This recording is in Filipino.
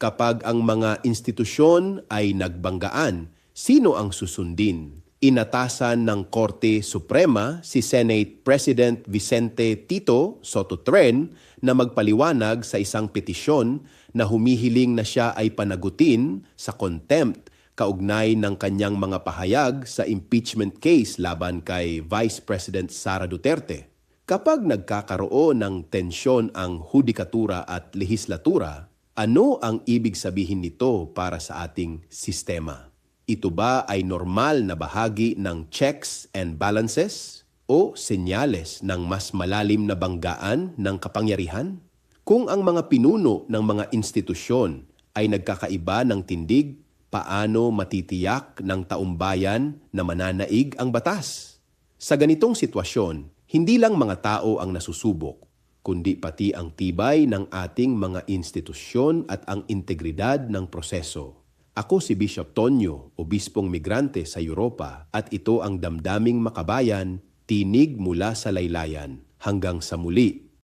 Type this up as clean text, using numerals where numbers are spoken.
Kapag ang mga institusyon ay nagbanggaan, sino ang susundin? Inatasan ng Korte Suprema si Senate President Vicente Tito Soto Tren na magpaliwanag sa isang petisyon na humihiling na siya ay panagutin sa contempt kaugnay ng kanyang mga pahayag sa impeachment case laban kay Vice President Sara Duterte. Kapag nagkakaroon ng tensyon ang hudikatura at lehislatura, ano ang ibig sabihin nito para sa ating sistema? Ito ba ay normal na bahagi ng checks and balances o senyales ng mas malalim na banggaan ng kapangyarihan? Kung ang mga pinuno ng mga institusyon ay nagkakaiba ng tindig, paano matitiyak ng taumbayan na mananaig ang batas? Sa ganitong sitwasyon, hindi lang mga tao ang nasusubok, kundi pati ang tibay ng ating mga institusyon at ang integridad ng proseso. Ako si Bishop Tonyo, obispong migrante sa Europa, at ito ang Damdaming Makabayan, tinig mula sa laylayan. Hanggang sa muli.